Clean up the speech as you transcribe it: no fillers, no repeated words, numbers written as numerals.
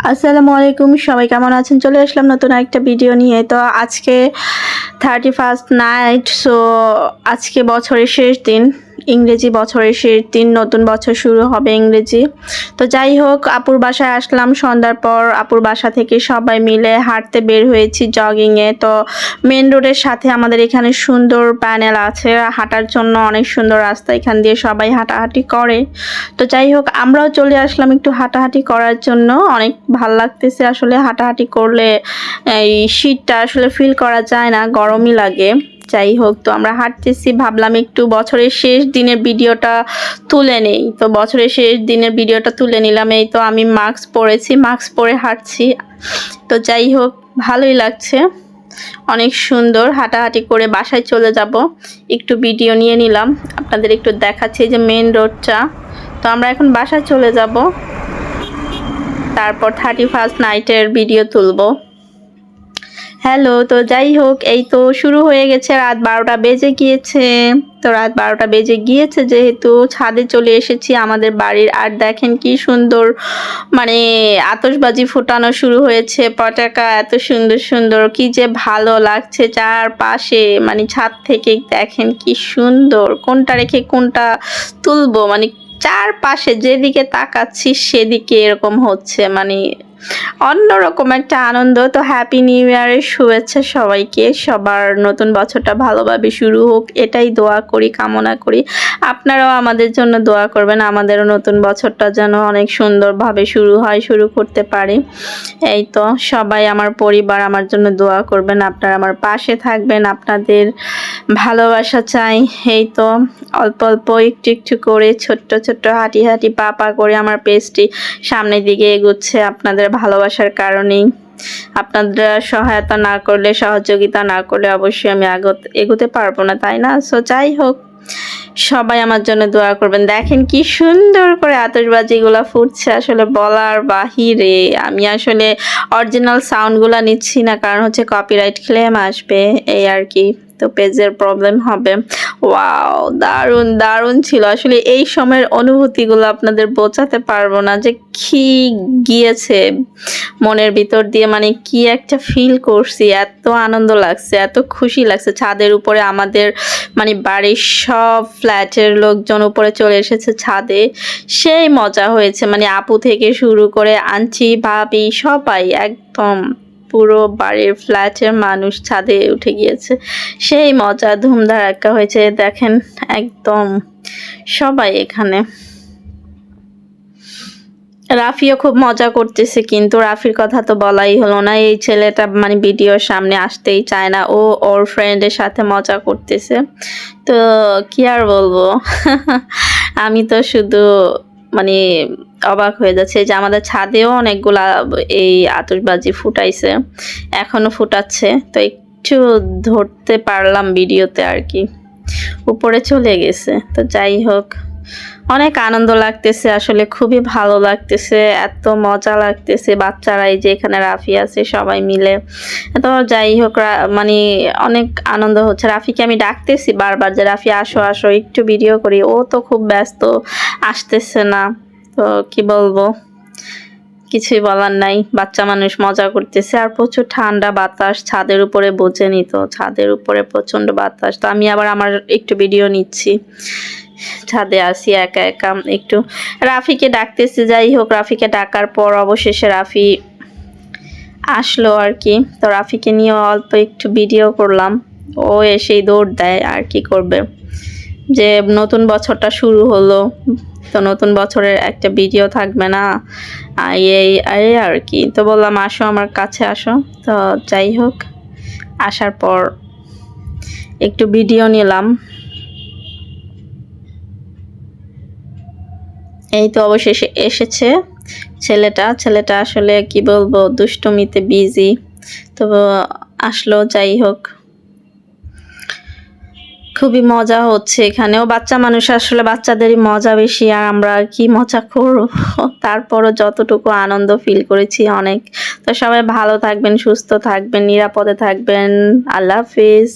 আসসালামু আলাইকুম, সবাই কেমন আছেন? চলে আসলাম নতুন একটা ভিডিও নিয়ে। তো আজকে 31st নাইট। সো আজকে বছরের শেষ দিন, ইংরেজি বছরের শেষ দিন, নতুন বছর শুরু হবে ইংরেজি। তো যাই হোক, আপুর বাসায় আসলাম সন্ধ্যার পর। আপুর বাসা থেকে সবাই মিলে হাঁটতে বের হয়েছি জগিংয়ে। তো মেন রোডের সাথে আমাদের এখানে সুন্দর প্যানেল আছে, হাঁটার জন্য অনেক সুন্দর রাস্তা, এখান দিয়ে সবাই হাঁটাহাঁটি করে। তো যাই হোক, আমরাও চলে আসলাম একটু হাঁটাহাঁটি করার জন্য। অনেক ভাল লাগতেছে আসলে হাঁটাহাঁটি করলে। এই শীতটা আসলে ফিল করা যায় না, গরমই লাগে। যাই হোক, তো আমরা হাঁটতেছি, ভাবলাম একটু বছরের শেষ দিনের ভিডিওটা তুলে নেই। তো বছরের শেষ দিনের ভিডিওটা তুলে নিলাম। এই তো আমি মাস্ক পরেছি, মাস্ক পরে হাঁটছি। তো যাই হোক, ভালোই লাগছে, অনেক সুন্দর। হাঁটাহাঁটি করে বাসায় চলে যাব, একটু ভিডিও নিয়ে নিলাম, আপনাদের একটু দেখাচ্ছি যে মেন রোডটা। তো আমরা এখন বাসায় চলে যাব, তারপর 31st নাইটের ভিডিও তুলব। হ্যালো, তো যাই হোক, এই তো শুরু হয়ে গেছে, রাত 12টা বেজে গিয়েছে। তো রাত 12টা বেজে গিয়েছে যেহেতু ছাদে চলে এসেছি আমাদের বাড়ির। আর দেখেন কি সুন্দর, মানে আতশবাজি ফোটানো শুরু হয়েছে, পটাকা এত সুন্দর সুন্দর, কি যে ভালো লাগছে চারপাশে। মানে ছাদ থেকে দেখেন কি সুন্দর, কোনটা রেখে কোনটা তুলবো, মানে চারপাশে যেদিকে তাকাচ্ছি সেদিকে এরকম হচ্ছে, মানে অন্যরকম একটা আনন্দ। তো হ্যাপি নিউ ইয়ারের শুভেচ্ছা সবাইকে, সবার নতুন বছরটা ভালোভাবে শুরু হোক এটাই দোয়া করি, কামনা করি। আপনারাও আমাদের জন্য দোয়া করবেন, আমাদেরও নতুন বছরটা যেন অনেক সুন্দরভাবে শুরু হয়, শুরু করতে পারি। এই তো সবাই আমার পরিবার আমার জন্য দোয়া করবেন, আপনারা আমার পাশে থাকবেন, আপনাদের ভালোবাসা চাই। এই তো অল্প অল্প একটু একটু করে ছোট্ট ছোট্ট হাঁটি হাঁটি পা পা করে আমার পেজটি সামনের দিকে এগোচ্ছে আপনাদের ভালোবাসার কারণেই। আপনাদের সহায়তা না করলে, সহযোগিতা না করলে অবশ্যই আমি এগোতে পারবো না, তাই না? সো যাই হোক, সবাই আমার জন্য দোয়া করবেন। দেখেন কি সুন্দর করে আতশবাজিগুলা ফুটছে, আসলে বলার বাহিরে। আমি আসলে অরিজিনাল সাউন্ডগুলা নিচ্ছি না, কারণ হচ্ছে কপিরাইট ক্লেম আসবে, এই আর কি। তো পেজের প্রবলেম হবে। ওয়াও, দারুণ দারুণ ছিল আসলে। এই সময়ের অনুভূতিগুলো আপনাদের বোঝাতে পারবো না যে কি গিয়েছে মনের ভিতর দিয়ে, মানে কি একটা ফিল করছি, এত আনন্দ লাগছে, এত খুশি লাগছে। ছাদের উপরে আমাদের মানে বাড়ির সব ফ্ল্যাটের লোকজন উপরে চলে এসেছে ছাদে, সেই মজা হয়েছে। মানে আপু থেকে শুরু করে আন্টি ভাবি সবাই, একদম পুরো বাড়ির ফ্ল্যাটের মানুষ ছাদে উঠে গিয়েছে, সেই মজা ধুমধারাক্কা হয়েছে। দেখেন একদম সবাই এখানে। রাফিও খুব মজা করতেছে, কিন্তু রাফির কথা তো বলাই হলো না। এই ছেলেটা মানে ভিডিওর সামনে আসতেই চায় না, ও ওর ফ্রেন্ডের সাথে মজা করতেছে। তো কি আর বলবো আমি তো শুধু মানে অবাক হয়ে যাচ্ছে যে আমাদের ছাদেও অনেকগুলা এই আতশবাজি ফুটাইছে, এখনো ফুটাচ্ছে। তো একটু ধরতে পারলাম ভিডিওতে আর কি, উপরে চলে গেছে। তো যাই হোক, অনেক আনন্দ লাগতেছে আসলে, খুবই ভালো লাগতেছে, এত মজা লাগতেছে। বাচ্চারাই যে এখানে রাফি আছে সবাই মিলে। তো যাই হোক, মানে অনেক আনন্দ হচ্ছে। রাফিকে আমি ডাকতেছি বারবার যে রাফি আসো আসো একটু ভিডিও করি, ও তো খুব ব্যস্ত, আসতেছে না। তো কি বলবো, কিছুই বলার নাই, বাচ্চা মানুষ মজা করতেছে। আর প্রচুর ঠান্ডা বাতাস ছাদের উপরে, বোঝেনি তো, ছাদের উপরে প্রচন্ড বাতাস। তো আমি আবার আমার একটু ভিডিও নিচ্ছি, ছাদে আসি একা একা একটু। রাফিকে ডাকতেছি, যাই হোক রাফিকে ডাকার পর অবশেষে রাফি আসলো আর কি। তো রাফিকে নিয়ে অল্প একটু ভিডিও করলাম, ও এসেই দৌড় দেয়, আর কি করবে, যে নতুন বছরটা শুরু হলো, তো নতুন বছরের একটা ভিডিও থাকবে না, এই আর কি। তো বললাম আসো আমার কাছে আসো। তো যাই হোক, আসার পর একটু ভিডিও নিলাম। এই তো অবশেষে এসেছে ছেলেটা আসলে কি বলবো, দুষ্টুমিতে বিজি। তো আসলো, যাই হোক খুবই মজা হচ্ছে এখানেও। বাচ্চা মানুষ আসলে, বাচ্চাদেরই মজা বেশি, আর আমরা কি মজা করবো তারপরও যতটুকু আনন্দ ফিল করেছি অনেক। তো সবাই ভালো থাকবেন, সুস্থ থাকবেন, নিরাপদে থাকবেন। আল্লাহ হাফিজ।